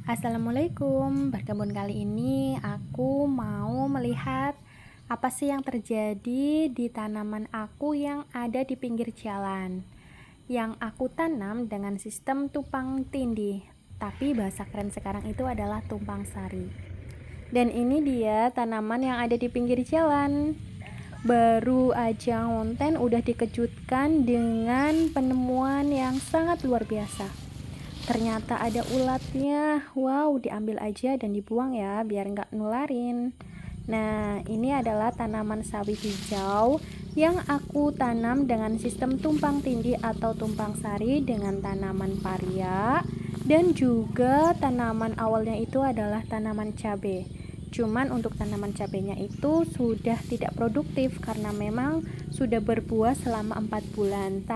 Assalamualaikum, berkebun kali ini aku mau melihat apa sih yang terjadi di tanaman aku yang ada di pinggir jalan. Yang aku tanam dengan sistem tumpang tindih, tapi bahasa keren sekarang itu adalah tumpang sari. Dan ini dia tanaman yang ada di pinggir jalan. Baru aja ngonten udah dikejutkan dengan penemuan yang sangat luar biasa. Ternyata ada ulatnya. Wow, diambil aja dan dibuang ya, biar nggak nularin. Nah, ini adalah tanaman sawi hijau yang aku tanam dengan sistem tumpang tindih atau tumpang sari dengan tanaman paria. Dan juga tanaman awalnya itu adalah tanaman cabai. Cuman untuk tanaman cabenya itu sudah tidak produktif karena memang sudah berbuah selama 4 bulan.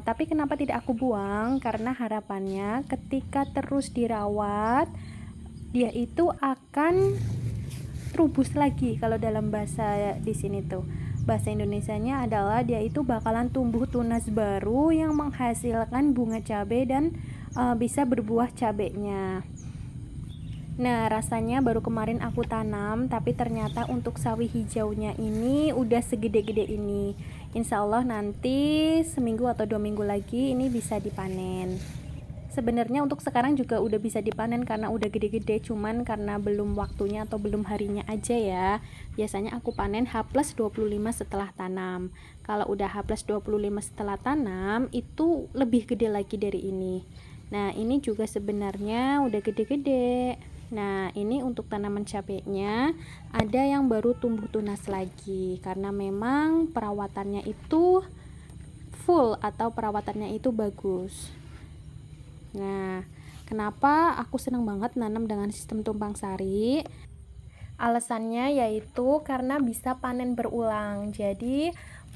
Tapi kenapa tidak aku buang? Karena harapannya ketika terus dirawat, dia itu akan trubus lagi. Kalau dalam bahasa di sini tuh, bahasa Indonesianya adalah dia itu bakalan tumbuh tunas baru yang menghasilkan bunga cabai dan bisa berbuah cabenya. Nah, rasanya baru kemarin aku tanam, tapi ternyata untuk sawi hijaunya ini udah segede-gede ini. Insya Allah nanti seminggu atau 2 minggu lagi ini bisa dipanen. Sebenarnya untuk sekarang juga udah bisa dipanen karena udah gede-gede, cuman karena belum waktunya atau belum harinya aja ya. Biasanya aku panen H+25 setelah tanam. Kalau udah H+25 setelah tanam, itu lebih gede lagi dari ini. Nah, ini juga sebenarnya udah gede-gede. Nah, ini untuk tanaman cabenya ada yang baru tumbuh tunas lagi karena memang perawatannya itu full atau perawatannya itu bagus. Nah, kenapa aku senang banget nanam dengan sistem tumpang sari? Alasannya yaitu karena bisa panen berulang. Jadi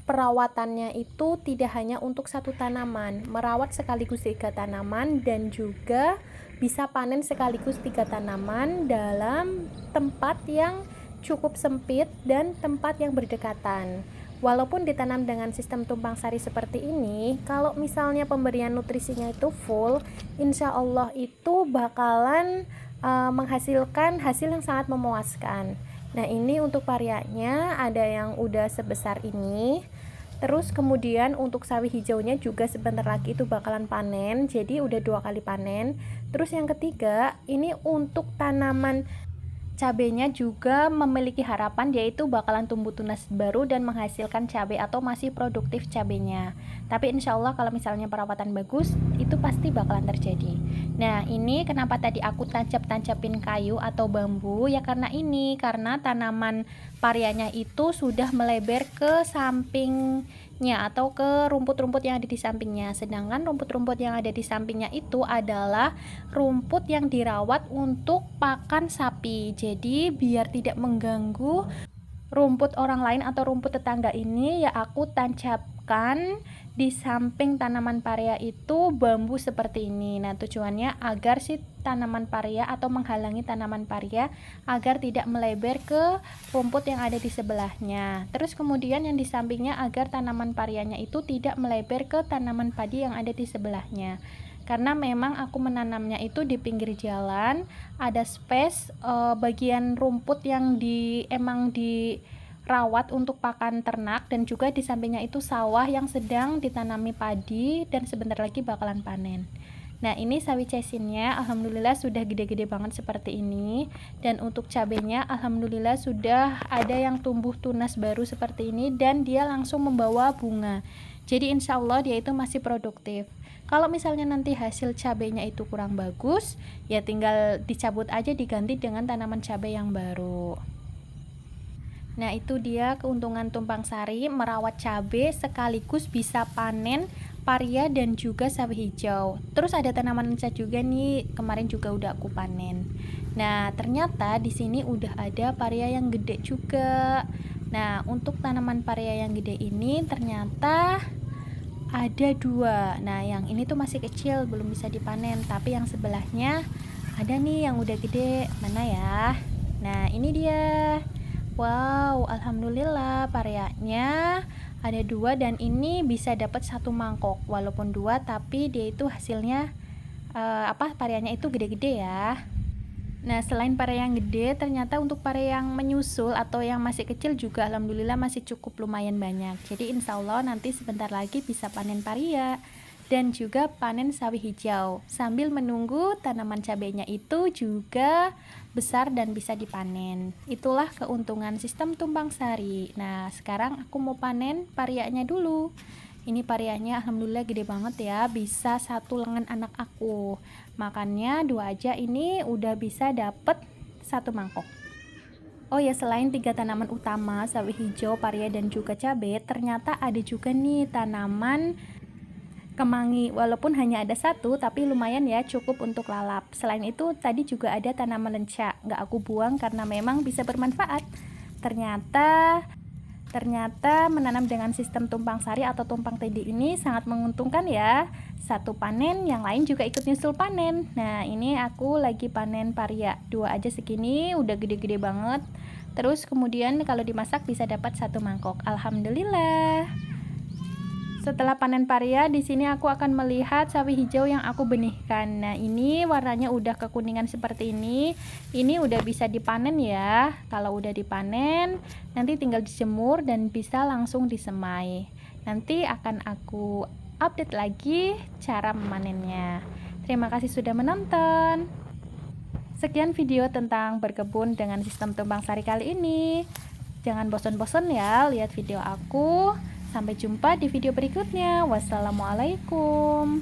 perawatannya itu tidak hanya untuk satu tanaman, merawat sekaligus 3 tanaman dan juga bisa panen sekaligus 3 tanaman dalam tempat yang cukup sempit dan tempat yang berdekatan. Walaupun ditanam dengan sistem tumpang sari seperti ini, kalau misalnya pemberian nutrisinya itu full, insya Allah itu bakalan menghasilkan hasil yang sangat memuaskan. Nah, ini untuk parianya ada yang udah sebesar ini. Terus kemudian untuk sawi hijaunya juga sebentar lagi itu bakalan panen, jadi udah 2 kali panen. Terus yang ketiga, ini untuk tanaman cabenya juga memiliki harapan yaitu bakalan tumbuh tunas baru dan menghasilkan cabai atau masih produktif cabenya. Tapi insya Allah kalau misalnya perawatan bagus, itu pasti bakalan terjadi. Nah, ini kenapa tadi aku tancap-tancapin kayu atau bambu? Ya karena tanaman parianya itu sudah melebar ke sampingnya atau ke rumput-rumput yang ada di sampingnya. Sedangkan rumput-rumput yang ada di sampingnya itu adalah rumput yang dirawat untuk pakan sapi. Jadi biar tidak mengganggu rumput orang lain atau rumput tetangga ini, ya aku tancapkan di samping tanaman paria itu bambu seperti ini. Nah, tujuannya agar si tanaman paria atau menghalangi tanaman paria agar tidak melebar ke rumput yang ada di sebelahnya. Terus kemudian yang di sampingnya agar tanaman parianya itu tidak melebar ke tanaman padi yang ada di sebelahnya. Karena memang aku menanamnya itu di pinggir jalan, ada space bagian rumput yang emang dirawat untuk pakan ternak, dan juga di sampingnya itu sawah yang sedang ditanami padi dan sebentar lagi bakalan panen. Nah, ini sawi cesinnya alhamdulillah sudah gede-gede banget seperti ini, dan untuk cabenya alhamdulillah sudah ada yang tumbuh tunas baru seperti ini dan dia langsung membawa bunga. Jadi insya Allah dia itu masih produktif. Kalau misalnya nanti hasil cabenya itu kurang bagus, ya tinggal dicabut aja, diganti dengan tanaman cabai yang baru. Nah, itu dia keuntungan tumpang sari, merawat cabai sekaligus bisa panen paria dan juga sawi hijau. Terus ada tanaman lenca juga nih, kemarin juga udah aku panen. Nah, ternyata di sini udah ada paria yang gede juga. Nah, untuk tanaman paria yang gede ini ternyata ada 2. Nah, yang ini tuh masih kecil, belum bisa dipanen, tapi yang sebelahnya ada nih yang udah gede. Mana ya? Nah, ini dia. Wow, alhamdulillah parianya Ada 2 dan ini bisa dapat 1 mangkok. Walaupun 2 tapi dia itu hasilnya pareanya itu gede-gede ya. Nah, selain pare yang gede, ternyata untuk pare yang menyusul atau yang masih kecil juga alhamdulillah masih cukup lumayan banyak. Jadi insya Allah nanti sebentar lagi bisa panen paria dan juga panen sawi hijau. Sambil menunggu tanaman cabenya itu juga besar dan bisa dipanen. Itulah keuntungan sistem tumpang sari. Nah, sekarang aku mau panen parianya dulu. Ini parianya alhamdulillah gede banget ya, bisa 1 lengan anak aku. Makannya 2 aja ini udah bisa dapet 1 mangkok. Oh ya, selain 3 tanaman utama, sawi hijau, paria dan juga cabai, ternyata ada juga nih tanaman kemangi. Walaupun hanya ada 1 tapi lumayan ya, cukup untuk lalap. Selain itu tadi juga ada tanaman lenca, nggak aku buang karena memang bisa bermanfaat. Ternyata menanam dengan sistem tumpang sari atau tumpang tindih ini sangat menguntungkan ya. 1 panen, yang lain juga ikut nyusul panen. Nah, ini aku lagi panen paria. 2 aja segini, udah gede-gede banget. Terus kemudian kalau dimasak bisa dapat 1 mangkok. Alhamdulillah. Setelah panen paria, di sini aku akan melihat sawi hijau yang aku benihkan. Nah, ini warnanya udah kekuningan seperti ini. Ini udah bisa dipanen ya. Kalau udah dipanen, nanti tinggal dijemur dan bisa langsung disemai. Nanti akan aku update lagi cara memanennya. Terima kasih sudah menonton. Sekian video tentang berkebun dengan sistem tumpang sari kali ini. Jangan bosan-bosan ya lihat video aku. Sampai jumpa di video berikutnya. Wassalamualaikum.